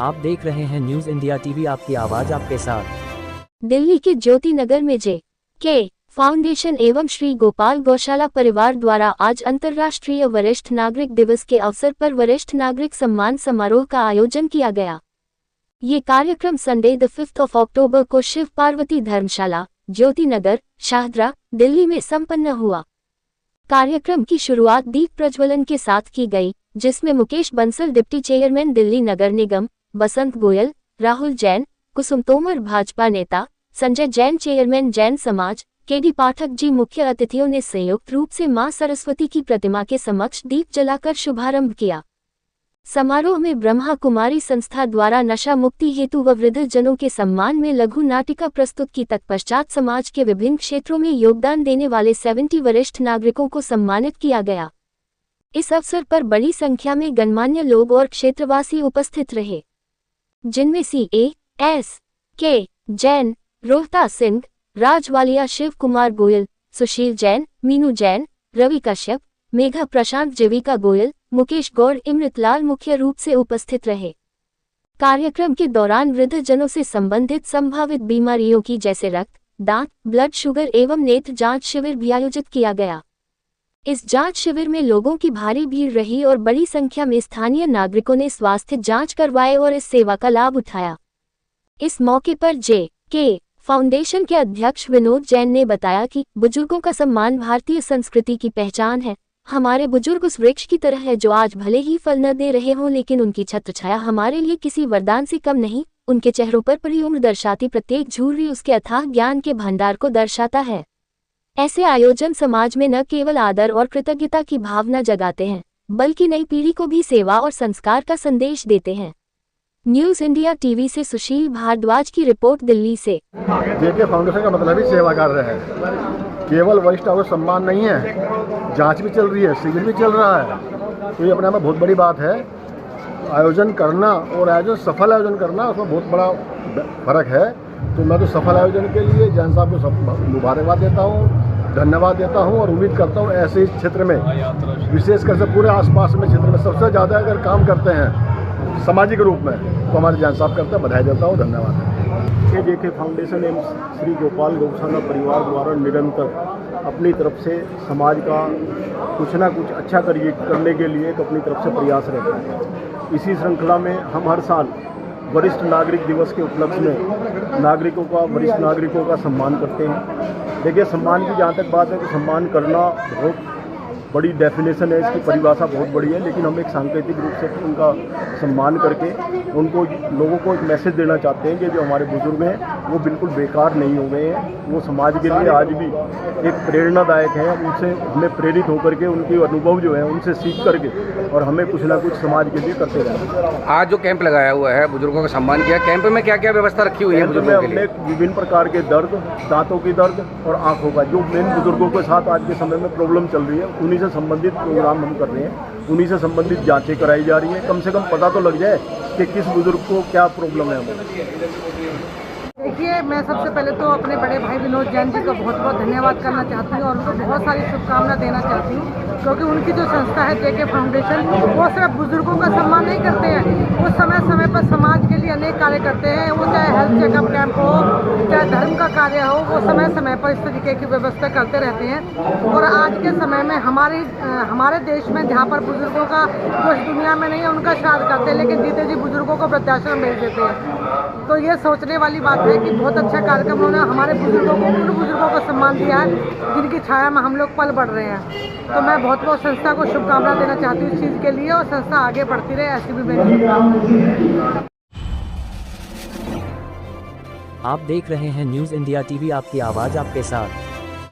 आप देख रहे हैं न्यूज इंडिया टीवी, आपकी आवाज आपके साथ। दिल्ली के ज्योति नगर में जे.के. फाउंडेशन एवं श्री गोपाल गौशाला परिवार द्वारा आज अंतर्राष्ट्रीय वरिष्ठ नागरिक दिवस के अवसर पर वरिष्ठ नागरिक सम्मान समारोह का आयोजन किया गया। ये कार्यक्रम संडे द 5 अक्टूबर को शिव पार्वती धर्मशाला, ज्योति नगर, शाहदरा, दिल्ली में संपन्न हुआ। कार्यक्रम की शुरुआत दीप प्रज्वलन के साथ की गई, जिसमें मुकेश बंसल डिप्टी चेयरमैन दिल्ली नगर निगम, बसंत गोयल, राहुल जैन, कुसुम तोमर भाजपा नेता, संजय जैन चेयरमैन जैन समाज, के.डी. पाठक जी मुख्य अतिथियों ने संयुक्त रूप से मां सरस्वती की प्रतिमा के समक्ष दीप जलाकर शुभारंभ किया। समारोह में ब्रह्मा कुमारी संस्था द्वारा नशा मुक्ति हेतु व वृद्ध जनों के सम्मान में लघु नाटिका प्रस्तुत की। तत्पश्चात समाज के विभिन्न क्षेत्रों में योगदान देने वाले 70 वरिष्ठ नागरिकों को सम्मानित किया गया। इस अवसर पर बड़ी संख्या में गणमान्य लोग और क्षेत्रवासी उपस्थित रहे, जिनमें C.A.S.K. जैन, रोहता सिंह, राज वालिया, शिव कुमार गोयल, सुशील जैन, मीनू जैन, रवि कश्यप, मेघा प्रशांत, जीविका गोयल, मुकेश गौड़, इमृतलाल मुख्य रूप से उपस्थित रहे। कार्यक्रम के दौरान वृद्ध जनों से संबंधित संभावित बीमारियों की जैसे रक्त, दांत, ब्लड शुगर एवं नेत्र जांच शिविर भी आयोजित किया गया। इस जांच शिविर में लोगों की भारी भीड़ रही और बड़ी संख्या में स्थानीय नागरिकों ने स्वास्थ्य जांच करवाए और इस सेवा का लाभ उठाया। इस मौके पर जे.के. फाउंडेशन के अध्यक्ष विनोद जैन ने बताया कि बुजुर्गों का सम्मान भारतीय संस्कृति की पहचान है। हमारे बुजुर्ग उस वृक्ष की तरह है जो आज भले ही फल न दे रहे हों, लेकिन उनकी छत्रछाया हमारे लिए किसी वरदान से कम नहीं। उनके चेहरों पर पड़ी उम्र दर्शाती प्रत्येक झुर्री उसके अथाह ज्ञान के भंडार को दर्शाता है। ऐसे आयोजन समाज में न केवल आदर और कृतज्ञता की भावना जगाते हैं, बल्कि नई पीढ़ी को भी सेवा और संस्कार का संदेश देते हैं। न्यूज इंडिया टीवी से सुशील भारद्वाज की रिपोर्ट, दिल्ली से। जे.के. फाउंडेशन का मतलब ही सेवा कर रहे हैं, केवल वरिष्ठ और सम्मान नहीं है, जांच भी चल रही है, शिविर भी चल रहा है। तो ये अपने में बहुत बड़ी बात है। आयोजन करना और आयोजन सफल आयोजन करना, उसमें बहुत बड़ा फर्क है। तो मैं तो सफल आयोजन के लिए जैन साहब को सब मुबारकबाद देता हूँ, धन्यवाद देता हूँ और उम्मीद करता हूँ ऐसे ही क्षेत्र में, विशेषकर से पूरे आसपास में क्षेत्र में सबसे ज़्यादा अगर काम करते हैं सामाजिक रूप में तो हमारे जैन साहब करते हैं। बधाई देता हूँ, धन्यवाद। जे.के. फाउंडेशन एवं श्री गोपाल गौशाला परिवार द्वारा निरंतर अपनी तरफ से समाज का कुछ ना कुछ अच्छा करने के लिए अपनी तरफ से प्रयास रहता है। इसी श्रृंखला में हम हर साल वरिष्ठ नागरिक दिवस के उपलक्ष्य में वरिष्ठ नागरिकों का सम्मान करते हैं। देखिए, सम्मान की जहाँ तक बात है तो सम्मान करना बहुत बड़ी डेफिनेशन है, इसकी परिभाषा बहुत बड़ी है, लेकिन हम एक सांकेतिक रूप से उनका सम्मान करके उनको लोगों को एक मैसेज देना चाहते हैं कि जो हमारे बुजुर्ग हैं वो बिल्कुल बेकार नहीं हो गए हैं। वो समाज के लिए आज भी एक प्रेरणादायक है। उनसे हमें प्रेरित होकर के उनके अनुभव जो है उनसे सीख करके और हमें कुछ ना कुछ समाज के लिए करते रहें। आज जो कैंप लगाया हुआ है, बुजुर्गों का सम्मान किया, कैंप में क्या क्या व्यवस्था रखी हुई है बुजुर्गों के लिए? हमने विभिन्न प्रकार के दर्द, दांतों की दर्द और आँखों का, जो मेन बुजुर्गों के साथ आज के समय में प्रॉब्लम चल रही है, उन्हीं से संबंधित प्रोग्राम हम कर रहे हैं। उन्हीं से संबंधित जांचें कराई जा रही हैं। कम से कम पता तो लग जाए कि किस बुजुर्ग को क्या प्रॉब्लम है। देखिए, मैं सबसे पहले तो अपने बड़े भाई विनोद जैन जी का बहुत बहुत धन्यवाद करना चाहती हूँ और उनको बहुत सारी शुभकामनाएं देना चाहती हूँ, क्योंकि उनकी जो संस्था है जे.के. फाउंडेशन, वो सिर्फ बुजुर्गों का सम्मान नहीं करते हैं, वो समय समय पर समाज के लिए अनेक कार्य करते हैं। वो चाहे हेल्थ चेकअप कैंप हो, चाहे धर्म का कार्य हो, वो समय समय पर इस तरीके की व्यवस्था करते रहते हैं। और आज के समय में हमारे देश में जहाँ पर बुजुर्गों का कुछ दुनिया में नहीं है, उनका श्राद्ध करते हैं, लेकिन जीते जी बुजुर्गों को वृद्धाश्रम भेज देते हैं। तो ये सोचने वाली बात है कि बहुत अच्छा कार्यक्रम उन्होंने हमारे बुजुर्गों को, उन बुजुर्गों को सम्मान दिया है जिनकी छाया में हम लोग पल बढ़ रहे हैं। तो मैं बहुत संस्था को शुभकामना देना चाहती हूँ इस चीज़ के लिए, और संस्था आगे बढ़ती रहे, ऐसी भी मेरी शुभकामना। आप देख रहे हैं न्यूज इंडिया टीवी, आपकी आवाज आपके साथ।